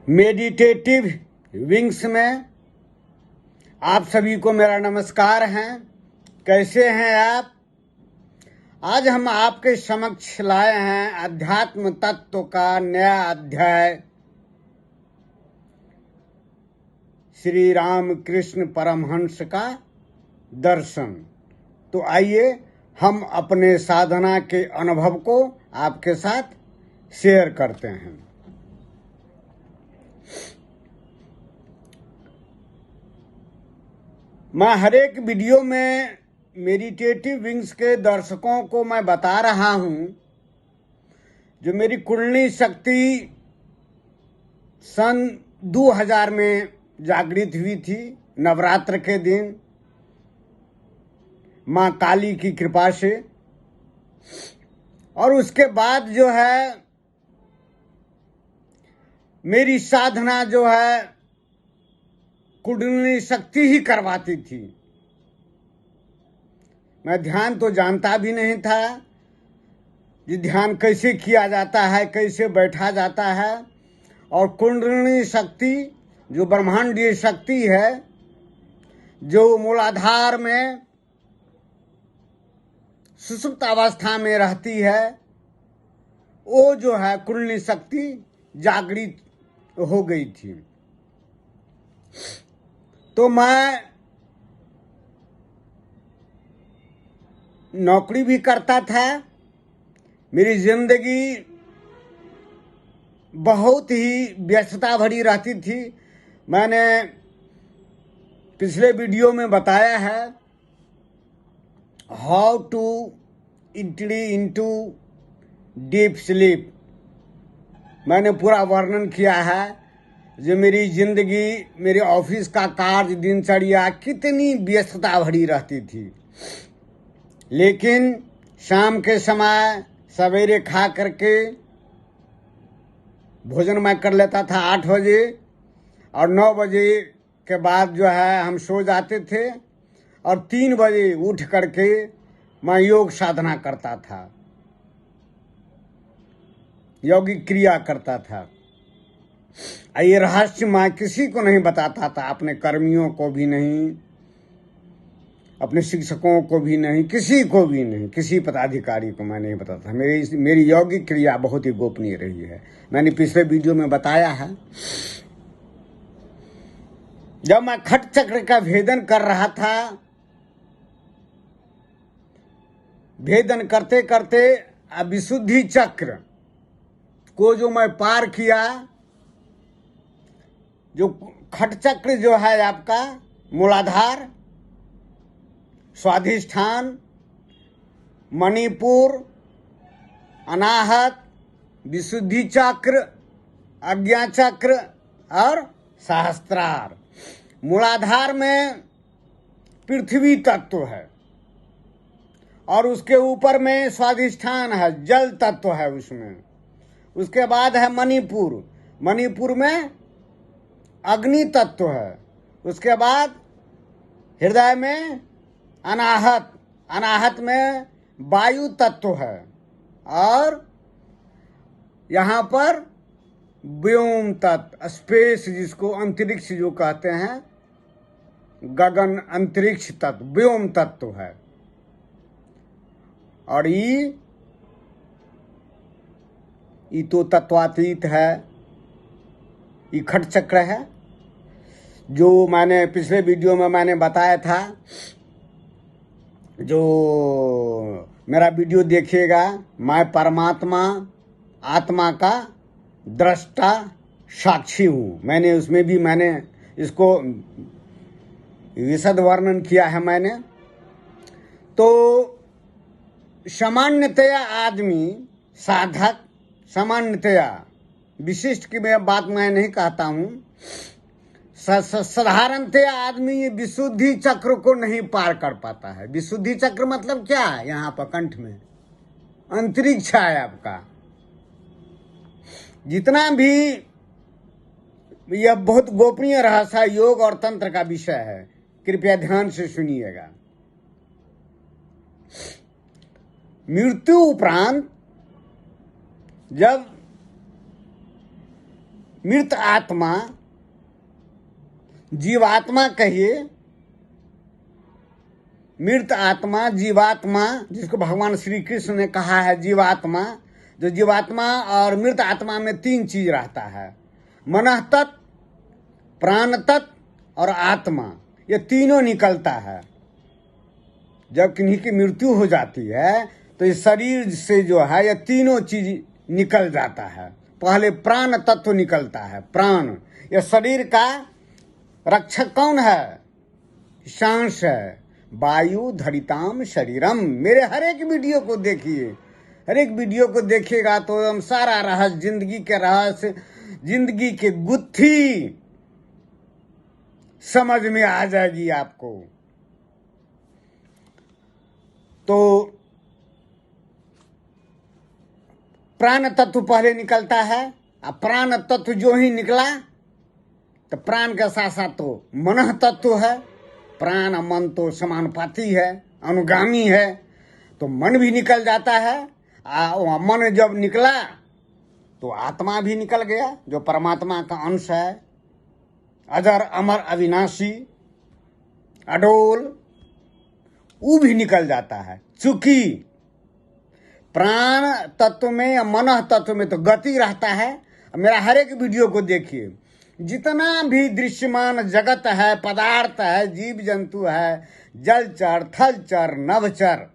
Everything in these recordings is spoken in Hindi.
मेडिटेटिव विंग्स में आप सभी को मेरा नमस्कार है। कैसे हैं आप? आज हम आपके समक्ष लाए हैं अध्यात्म तत्व का नया अध्याय, श्री राम कृष्ण परमहंस का दर्शन। तो आइए हम अपने साधना के अनुभव को आपके साथ शेयर करते हैं। मैं हर एक वीडियो में मेडिटेटिव विंग्स के दर्शकों को मैं बता रहा हूं, जो मेरी कुंडली शक्ति सन 2000 में जागृत हुई थी, नवरात्र के दिन, माँ काली की कृपा से। और उसके बाद जो है मेरी साधना जो है कुंडली शक्ति ही करवाती थी। मैं ध्यान तो जानता भी नहीं था कि ध्यान कैसे किया जाता है, कैसे बैठा जाता है। और कुंडली शक्ति जो ब्रह्मांडीय शक्ति है, जो मूलाधार में सुषुप्त अवस्था में रहती है, वो जो है कुंडली शक्ति जागृत हो गई थी। तो मैं नौकरी भी करता था। मेरी जिंदगी बहुत ही व्यस्तता भरी रहती थी। मैंने पिछले वीडियो में बताया है how to entry into deep sleep. मैंने पूरा वर्णन किया है जो मेरी जिंदगी, मेरे ऑफिस का कार्य, दिनचर्या कितनी व्यस्तता भरी रहती थी। लेकिन शाम के समय सवेरे खा करके भोजन मैं कर लेता था 8 बजे, और 9 बजे के बाद जो है हम सो जाते थे, और 3 बजे उठ करके मैं योग साधना करता था, यौगिक क्रिया करता था। ये रहस्य मैं किसी को नहीं बताता था, अपने कर्मियों को भी नहीं, अपने शिक्षकों को भी नहीं, किसी को भी नहीं, किसी पदाधिकारी को मैं नहीं बताता था। मेरी यौगिक क्रिया बहुत ही गोपनीय रही है। मैंने पिछले वीडियो में बताया है, जब मैं खट चक्र का भेदन कर रहा था, भेदन करते करते विशुद्धि चक्र को जो मैं पार किया, जो खट चक्र जो है आपका मूलाधार, स्वाधिष्ठान, मणिपुर, अनाहत, विशुद्धि चक्र, आज्ञा चक्र और सहस्त्रार। मूलाधार में पृथ्वी तत्व है, और उसके ऊपर में स्वाधिष्ठान है, जल तत्व है उसमें। उसके बाद है मणिपुर, मणिपुर में अग्नि तत्व है। उसके बाद हृदय में अनाहत, अनाहत में वायु तत्व है। और यहाँ पर व्योम तत्व, स्पेस, जिसको अंतरिक्ष जो कहते हैं, गगन अंतरिक्ष तत्व, व्योम तत्व है। और ये तो तत्वातीत है, ये खट चक्र है। जो मैंने पिछले वीडियो में मैंने बताया था, जो मेरा वीडियो देखिएगा, मैं परमात्मा आत्मा का दृष्टा साक्षी हूँ, मैंने उसमें भी मैंने इसको विशद वर्णन किया है मैंने। तो सामान्यतया आदमी, साधक, सामान्यतया, विशिष्ट की बात मैं नहीं कहता हूँ, साधारणतया आदमी ये विशुद्धि चक्र को नहीं पार कर पाता है। विशुद्धि चक्र मतलब क्या है? यहाँ पर कंठ में अंतरिक्ष है आपका। जितना भी, यह बहुत गोपनीय रहस्य योग और तंत्र का विषय है, कृपया ध्यान से सुनिएगा। मृत्यु उपरांत जब मृत आत्मा, जीवात्मा कहिए, मृत आत्मा, जीवात्मा, जिसको भगवान श्री कृष्ण ने कहा है जीवात्मा। जो जीवात्मा और मृत आत्मा में 3 चीज रहता है, मनः तत्व, प्राण तत्व और आत्मा। ये तीनों निकलता है। जब किन्हीं की मृत्यु हो जाती है तो इस शरीर से जो है ये तीनों चीज निकल जाता है। पहले प्राण तत्व निकलता है। प्राण, ये शरीर का रक्षक कौन है? सांस है। वायु धरिताम शरीरम। मेरे हर एक वीडियो को देखिए, हर एक वीडियो को देखिएगा तो हम सारा रहस्य, जिंदगी के रहस्य, जिंदगी के गुत्थी समझ में आ जाएगी आपको। तो प्राण तत्व पहले निकलता है। अब प्राण तत्व जो ही निकला तो प्राण के साथ साथ तो मनः तत्व है। प्राण मन तो समानुपाती है, अनुगामी है। तो मन भी निकल जाता है। मन जब निकला तो आत्मा भी निकल गया, जो परमात्मा का अंश है, अजर अमर अविनाशी अडोल, वो भी निकल जाता है। चूंकि प्राण तत्व में या मनः तत्व में तो गति रहता है। मेरा हर एक वीडियो को देखिए, जितना भी दृश्यमान जगत है, पदार्थ है, जीव जंतु है, जलचर, थलचर, नभचर,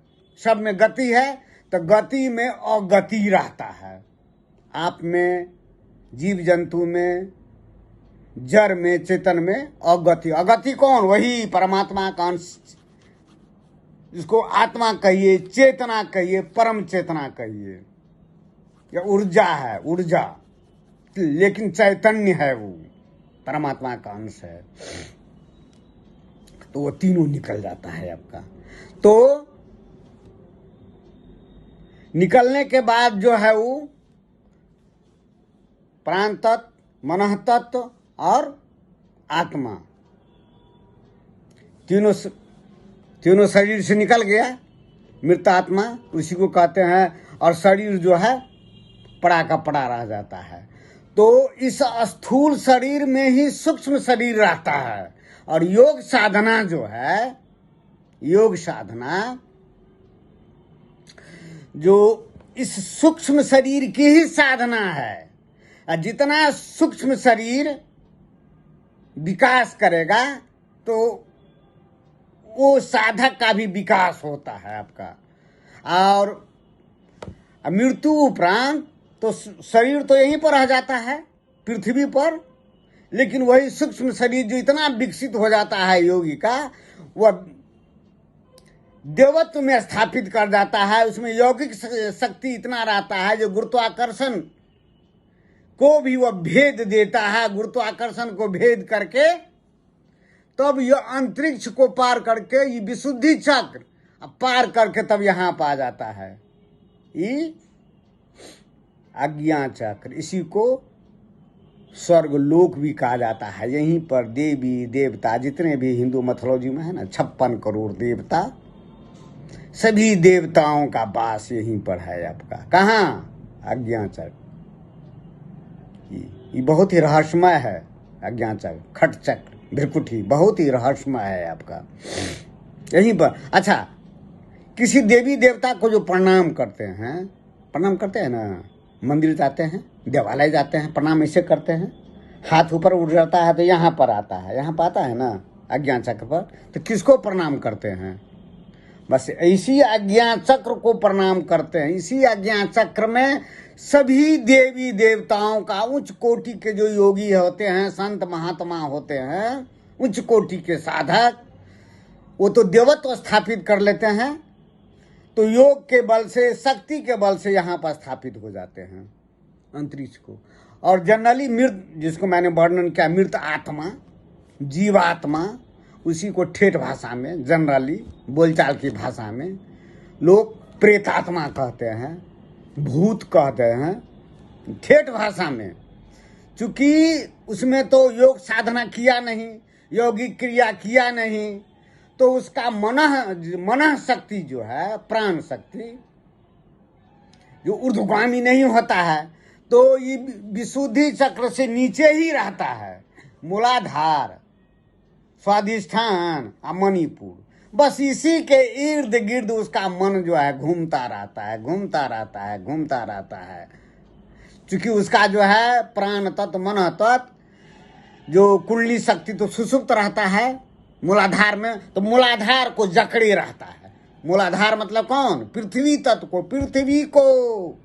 सब में गति है। तो गति में अगति रहता है। आप में, जीव जंतु में, जड़ में, चेतन में अगति। अगति कौन? वही परमात्मा का अंश, जिसको आत्मा कहिए, चेतना कहिए, परम चेतना कहिए। या ऊर्जा है, ऊर्जा, लेकिन चैतन्य है, वो परमात्मा का अंश है। तो वो तीनों निकल जाता है आपका। तो निकलने के बाद जो है वो प्राण तत्व, मनः तत्व और आत्मा, तीनों शरीर से निकल गया। मृत आत्मा उसी को कहते हैं। और शरीर जो है पड़ा का पड़ा रह जाता है। तो इस स्थूल शरीर में ही सूक्ष्म शरीर रहता है। और योग साधना जो है, योग साधना जो इस सूक्ष्म शरीर की ही साधना है। और जितना सूक्ष्म शरीर विकास करेगा तो वो साधक का भी विकास होता है आपका। और मृत्यु उपरांत तो शरीर तो यहीं पर रह जाता है, पृथ्वी पर। लेकिन वही सूक्ष्म शरीर जो इतना विकसित हो जाता है योगी का, वह देवत्व में स्थापित कर जाता है। उसमें यौगिक शक्ति इतना रहता है जो गुरुत्वाकर्षण को भी वह भेद देता है। गुरुत्वाकर्षण को भेद करके तब यह अंतरिक्ष को पार करके ये विशुद्धि चक्र पार करके तब यहां पर आ जाता है। ये अज्ञा चक्र, इसी को स्वर्ग लोक भी कहा जाता है। यहीं पर देवी देवता जितने भी हिंदू मैथोलॉजी में है ना, 56 करोड़ देवता, सभी देवताओं का वास यहीं पर है आपका। कहाँ? अज्ञा चक्र। ये बहुत ही रहस्यमय है। अज्ञा चक्र, खट चक्र, भ्रिकुटी, बहुत ही रहस्यमय है आपका यहीं पर। अच्छा, किसी देवी देवता को जो प्रणाम करते हैं ना, मंदिर जाते हैं, देवालय जाते हैं, प्रणाम ऐसे करते हैं, हाथ ऊपर उठ जाता है तो यहाँ पर आता है, यहाँ पर आता है ना अज्ञा चक्र पर। तो किसको प्रणाम करते हैं? बस इसी अज्ञा चक्र को प्रणाम करते हैं। इसी अज्ञा चक्र में सभी देवी देवताओं का, उच्च कोटि के जो योगी होते हैं, संत महात्मा होते हैं, उच्च कोटि के साधक, वो तो देवत्व स्थापित कर लेते हैं। तो योग के बल से, शक्ति के बल से यहाँ पर स्थापित हो जाते हैं अंतरिक्ष को। और जनरली मृत, जिसको मैंने वर्णन किया, मृत आत्मा, जीवात्मा, उसी को ठेठ भाषा में, जनरली बोलचाल की भाषा में लोग प्रेतात्मा कहते हैं, भूत कहते हैं, ठेठ भाषा में। चूंकि उसमें तो योग साधना किया नहीं, यौगिक क्रिया किया नहीं, तो उसका मनः शक्ति जो है, प्राण शक्ति, जो ऊर्ध्वगामी नहीं होता है, तो ये विशुद्धि चक्र से नीचे ही रहता है मूलाधार, स्वाधिष्ठान और मणिपुर। बस इसी के इर्द गिर्द उसका मन जो है घूमता रहता है, घूमता रहता है, घूमता रहता है। क्योंकि उसका जो है प्राण तत्व, मन तत्व, जो कुंडली शक्ति तो सुसुप्त रहता है मूलाधार में, तो मूलाधार को जकड़े रहता है। मूलाधार मतलब कौन? पृथ्वी तत्व को, पृथ्वी को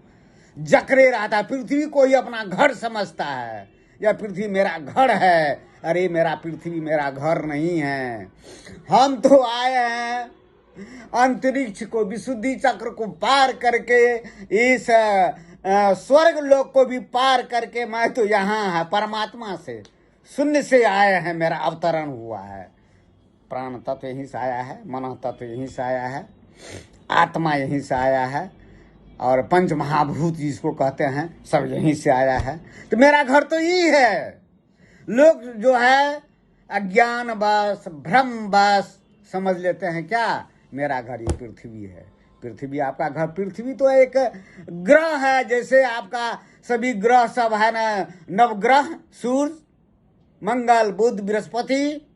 जकड़े रहता है, पृथ्वी को ही अपना घर समझता है। यह पृथ्वी मेरा घर है। अरे मेरा पृथ्वी मेरा घर नहीं है। हम तो आए हैं अंतरिक्ष को, विशुद्धि चक्र को पार करके, इस स्वर्ग लोक को भी पार करके मैं तो यहाँ है परमात्मा से, शून्य से आए हैं, मेरा अवतरण हुआ है। प्राण तत्व यहीं से आया है, मन तत्व यहीं से आया है, आत्मा यहीं से आया है, और पंच महाभूत जिसको कहते हैं सब यहीं से आया है। तो मेरा घर तो यही है। लोग जो है अज्ञान बस, भ्रम बस समझ लेते हैं क्या, मेरा घर ये पृथ्वी है। पृथ्वी आपका घर, पृथ्वी तो एक ग्रह है, जैसे आपका सभी ग्रह सब है ना, नवग्रह, सूर्य, मंगल, बुध, बृहस्पति,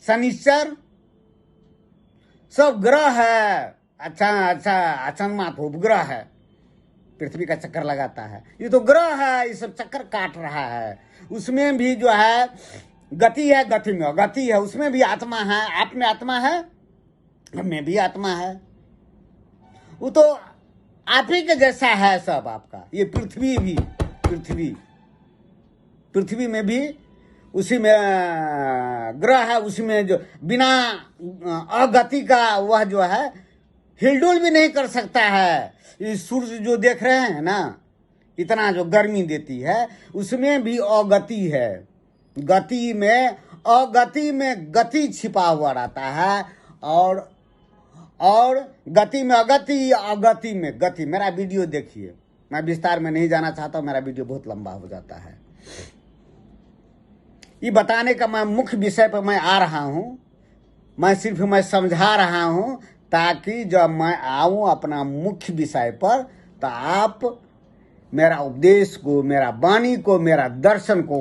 शनिश्चर, सब ग्रह है। अच्छा चंद्रमा तो उपग्रह है, पृथ्वी का चक्कर लगाता है। ये तो ग्रह है, ये सब चक्कर काट रहा है। उसमें भी जो है गति है, गति में गति है, उसमें भी आत्मा है। आप में आत्मा है, में भी आत्मा है। वो तो आप ही के जैसा है सब आपका। ये पृथ्वी भी, पृथ्वी में भी उसी में ग्रह है, उसी में जो बिना अगति का वह जो है हिलडुल भी नहीं कर सकता है। इस सूर्य जो देख रहे हैं ना, इतना जो गर्मी देती है, उसमें भी अगति है। गति में, अगति में गति छिपा हुआ रहता है, और गति में अगति, अगति में गति। मेरा वीडियो देखिए, मैं विस्तार में नहीं जाना चाहता हूँ, मेरा वीडियो बहुत लंबा हो जाता है। ये बताने का मैं मुख्य विषय पर मैं आ रहा हूँ, मैं सिर्फ समझा रहा हूँ, ताकि जब मैं आऊँ अपना मुख्य विषय पर, तो आप मेरा उपदेश को, मेरा वाणी को, मेरा दर्शन को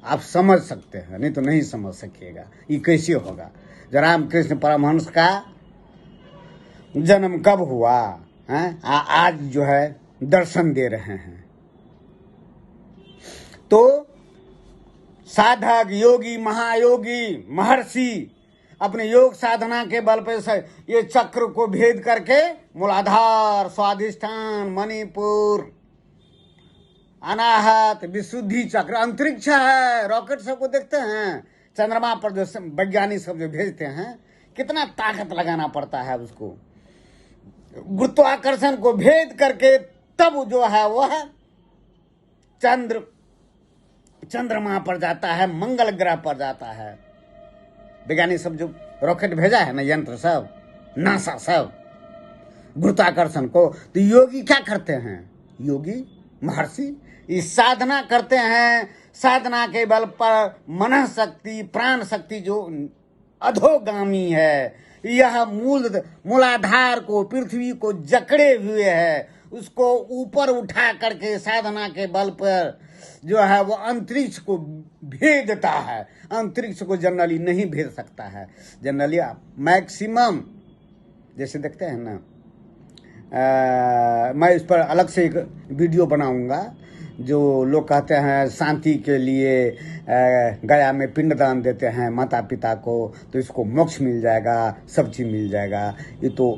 आप समझ सकते हैं। नहीं तो नहीं समझ सकिएगा। ये कैसे होगा? जब रामकृष्ण परमहंस का जन्म कब हुआ है, आज जो है दर्शन दे रहे हैं। तो साधक, योगी, महायोगी, महर्षि अपने योग साधना के बल पर से ये चक्र को भेद करके मूलाधार, स्वाधिष्ठान, मणिपुर, अनाहत, विशुद्धि चक्र, अंतरिक्ष है। रॉकेट सबको देखते हैं, चंद्रमा पर जो वैज्ञानिक सब जो भेजते हैं, कितना ताकत लगाना पड़ता है उसको, गुरुत्वाकर्षण को भेद करके तब जो है वह चंद्रमा पर जाता है, मंगल ग्रह पर जाता है। वैज्ञानिक सब जो रॉकेट भेजा है ना, यंत्र सब, नासा सब, गुरुत्वाकर्षण को। तो योगी क्या करते हैं? योगी, महर्षि इस साधना करते हैं। साधना के बल पर मन शक्ति, प्राण शक्ति जो अधोगामी है, यह मूलाधार को, पृथ्वी को जकड़े हुए है, उसको ऊपर उठा करके साधना के बल पर जो है वो अंतरिक्ष को भेदता है। अंतरिक्ष को जनरली नहीं भेद सकता है। जनरली मैक्सिमम जैसे देखते हैं ना, मैं इस पर अलग से एक वीडियो बनाऊंगा। जो लोग कहते हैं शांति के लिए गया में पिंडदान देते हैं माता पिता को, तो इसको मोक्ष मिल जाएगा, सब चीज मिल जाएगा। ये तो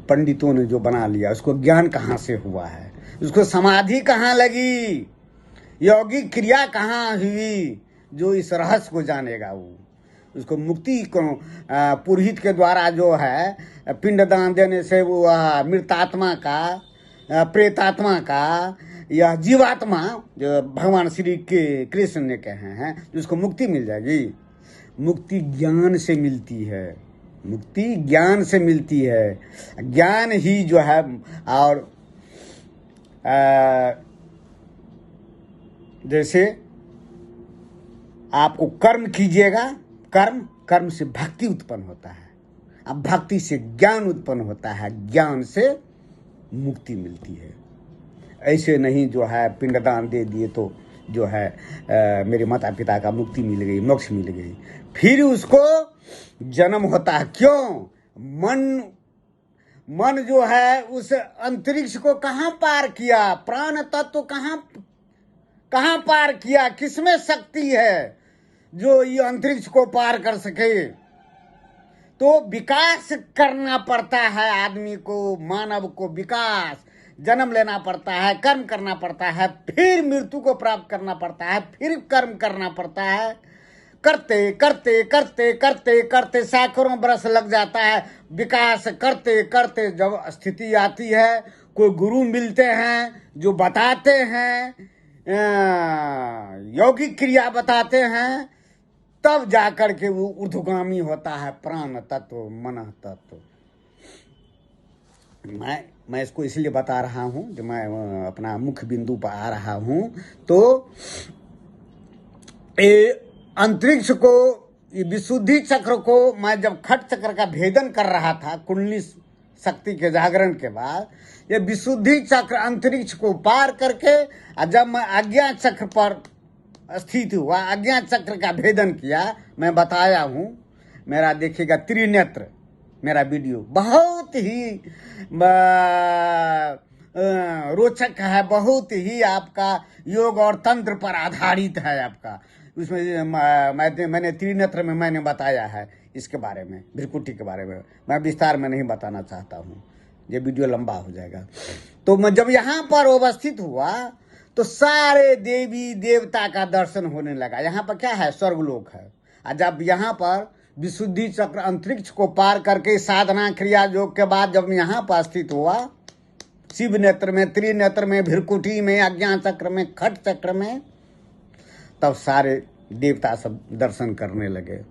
पंडितों ने जो बना लिया, उसको ज्ञान कहाँ से हुआ है, उसको समाधि कहाँ लगी, यौगिक क्रिया कहाँ हुई, जो इस रहस्य को जानेगा वो उसको मुक्ति को पुरोहित के द्वारा जो है पिंडदान देने से वो मृतात्मा का, प्रेतात्मा का या जीवात्मा जो भगवान श्री के कृष्ण ने कहे हैं, उसको मुक्ति मिल जाएगी। मुक्ति ज्ञान से मिलती है, मुक्ति ज्ञान से मिलती है। ज्ञान ही जो है, और जैसे आपको कर्म कीजिएगा, कर्म से भक्ति उत्पन्न होता है, अब भक्ति से ज्ञान उत्पन्न होता है, ज्ञान से मुक्ति मिलती है। ऐसे नहीं जो है पिंडदान दे दिए तो जो है मेरे माता पिता का मुक्ति मिल गई, मोक्ष मिल गई। फिर उसको जन्म होता है। क्यों? मन जो है उस अंतरिक्ष को कहाँ पार किया, प्राण तत्व कहाँ पार किया, किसमें शक्ति है जो ये अंतरिक्ष को पार कर सके? तो विकास करना पड़ता है आदमी को, मानव को विकास, जन्म लेना पड़ता है, कर्म करना पड़ता है, फिर मृत्यु को प्राप्त करना पड़ता है, फिर कर्म करना पड़ता है। करते करते करते करते करते सैकड़ों बरस लग जाता है। विकास करते करते जब स्थिति आती है, कोई गुरु मिलते हैं जो बताते हैं, यौगिक क्रिया बताते हैं, तब जाकर के वो ऊर्ध्वगामी होता है प्राण तत्व, मन तत्व। मैं इसको इसलिए बता रहा हूं जो मैं अपना मुख्य बिंदु पर आ रहा हूं। तो ये अंतरिक्ष को, ये विशुद्धि चक्र को मैं जब खट चक्र का भेदन कर रहा था कुंडली शक्ति के जागरण के बाद, ये विशुद्धि चक्र अंतरिक्ष को पार करके जब मैं आज्ञा चक्र पर स्थित हुआ, आज्ञा चक्र का भेदन किया, मैं बताया हूं। मेरा देखिएगा त्रिनेत्र, मेरा वीडियो बहुत ही रोचक है, बहुत ही आपका योग और तंत्र पर आधारित है आपका। उसमें मैंने त्रिनेत्र में मैंने बताया है इसके बारे में, भृकुटी के बारे में। मैं विस्तार में नहीं बताना चाहता हूँ, ये वीडियो लंबा हो जाएगा। तो मैं जब यहाँ पर अवस्थित हुआ तो सारे देवी देवता का दर्शन होने लगा। यहाँ पर क्या है? स्वर्गलोक है। और जब यहाँ पर विशुद्धि चक्र अंतरिक्ष को पार करके साधना क्रिया योग के बाद जब यहाँ पर स्थित हुआ, शिव नेत्र में, त्रिनेत्र में, भृकुटी में, अज्ञान चक्र में, खट चक्र में, तब सारे देवता सब दर्शन करने लगे,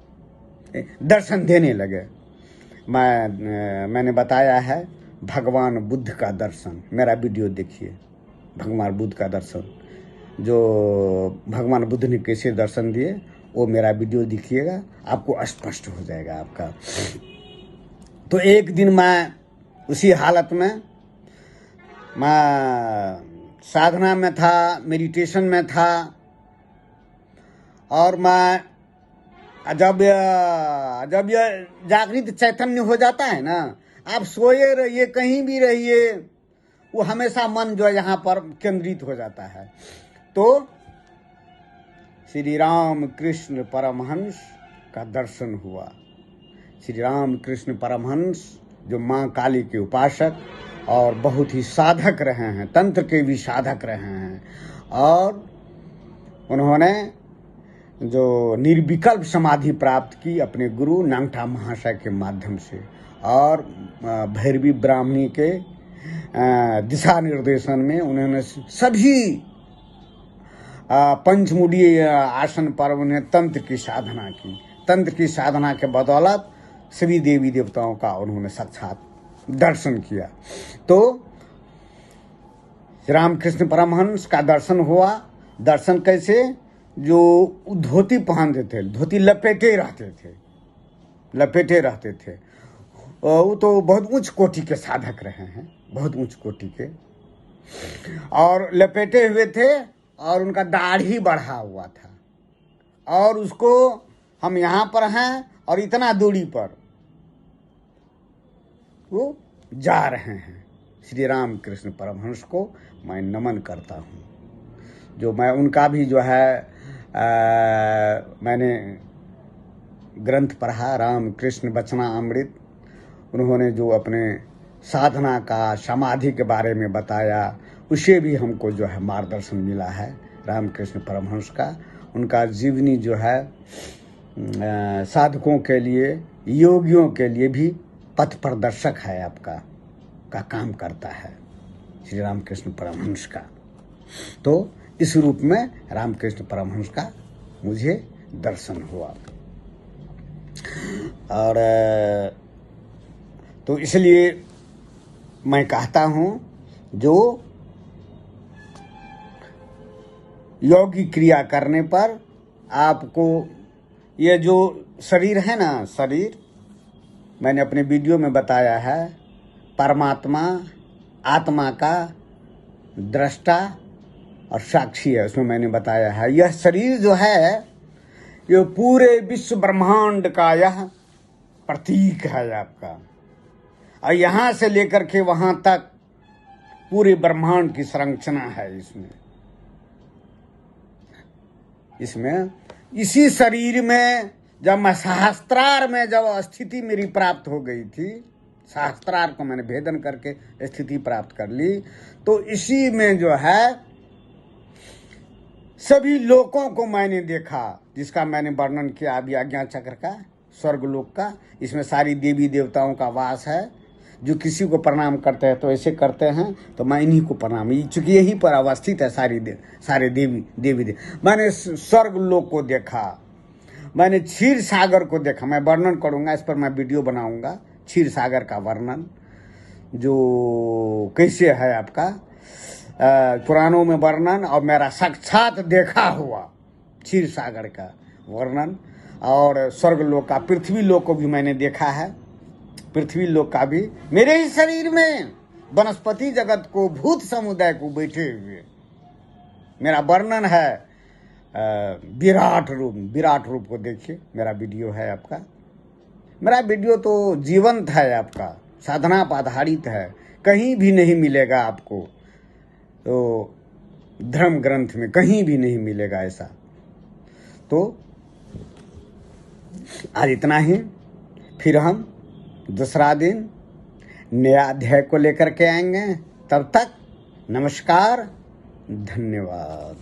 दर्शन देने लगे। मैंने बताया है भगवान बुद्ध का दर्शन, मेरा वीडियो देखिए, भगवान बुद्ध का दर्शन, जो भगवान बुद्ध ने कैसे दर्शन दिए वो मेरा वीडियो देखिएगा, आपको स्पष्ट हो जाएगा आपका। तो एक दिन मैं उसी हालत में, मैं साधना में था, मेडिटेशन में था, और मैं जब यह जागृत चैतन्य हो जाता है ना, आप सोए रहिए, कहीं भी रहिए, वो हमेशा मन जो है यहाँ पर केंद्रित हो जाता है। तो श्री राम कृष्ण परमहंस का दर्शन हुआ। श्री राम कृष्ण परमहंस जो माँ काली के उपासक और बहुत ही साधक रहे हैं, तंत्र के भी साधक रहे हैं, और उन्होंने जो निर्विकल्प समाधि प्राप्त की अपने गुरु नांगटा महाशय के माध्यम से, और भैरवी ब्राह्मणी के दिशा निर्देशन में उन्होंने सभी पंचमुड़ी आसन पर उन्हें तंत्र की साधना की। तंत्र की साधना के बदौलत सभी देवी देवताओं का उन्होंने साक्षात दर्शन किया। तो रामकृष्ण परमहंस का दर्शन हुआ। दर्शन कैसे? जो धोती पहनते थे, धोती लपेटे रहते थे, वो तो बहुत उच्च कोटि के साधक रहे हैं, बहुत उच्च कोटि के, और लपेटे हुए थे, और उनका दाढ़ी बढ़ा हुआ था, और उसको हम यहाँ पर हैं और इतना दूरी पर वो जा रहे हैं। श्री राम कृष्ण परमहंस को मैं नमन करता हूँ। जो मैं उनका भी जो है मैंने ग्रंथ पढ़ा, राम कृष्ण बचना अमृत, उन्होंने जो अपने साधना का, समाधि के बारे में बताया, उसे भी हमको जो है मार्गदर्शन मिला है रामकृष्ण परमहंस का। उनका जीवनी जो है साधकों के लिए, योगियों के लिए भी पथ प्रदर्शक है, आपका का काम करता है श्री रामकृष्ण परमहंस का। तो इस रूप में रामकृष्ण परमहंस का मुझे दर्शन हुआ, और तो इसलिए मैं कहता हूँ जो योगी क्रिया करने पर आपको ये जो शरीर है ना, शरीर मैंने अपने वीडियो में बताया है, परमात्मा आत्मा का दृष्टा और साक्षी है, उसमें मैंने बताया है। यह शरीर जो है ये पूरे विश्व ब्रह्मांड का यह प्रतीक है आपका, और यहाँ से लेकर के वहाँ तक पूरे ब्रह्मांड की संरचना है इसमें इसी शरीर में। जब मैं सहस्त्रार में जब स्थिति मेरी प्राप्त हो गई थी, सहस्त्रार को मैंने भेदन करके स्थिति प्राप्त कर ली, तो इसी में जो है सभी लोकों को मैंने देखा, जिसका मैंने वर्णन किया अभी आज्ञा चक्र का, स्वर्गलोक का। इसमें सारी देवी देवताओं का वास है। जो किसी को प्रणाम करते हैं तो ऐसे करते हैं, तो मैं इन्हीं को प्रणाम, चूंकि यहीं पर अवस्थित है सारे देवी। मैंने स्वर्ग लोक को देखा, मैंने क्षीर सागर को देखा। मैं वर्णन करूंगा, इस पर मैं वीडियो बनाऊंगा, क्षीर सागर का वर्णन जो कैसे है आपका पुराणों में वर्णन, और मेरा साक्षात देखा हुआ क्षीर सागर का वर्णन। और स्वर्ग लोक का, पृथ्वी लोक को भी मैंने देखा है। पृथ्वी लोक का भी मेरे ही शरीर में वनस्पति जगत को, भूत समुदाय को बैठे हुए मेरा वर्णन है। विराट रूप को देखिए, मेरा वीडियो है आपका। मेरा वीडियो तो जीवंत है आपका, साधना पर आधारित है, कहीं भी नहीं मिलेगा आपको, तो धर्म ग्रंथ में कहीं भी नहीं मिलेगा ऐसा। तो आज इतना ही, फिर हम दूसरा दिन नया अध्याय को लेकर के आएंगे। तब तक नमस्कार, धन्यवाद।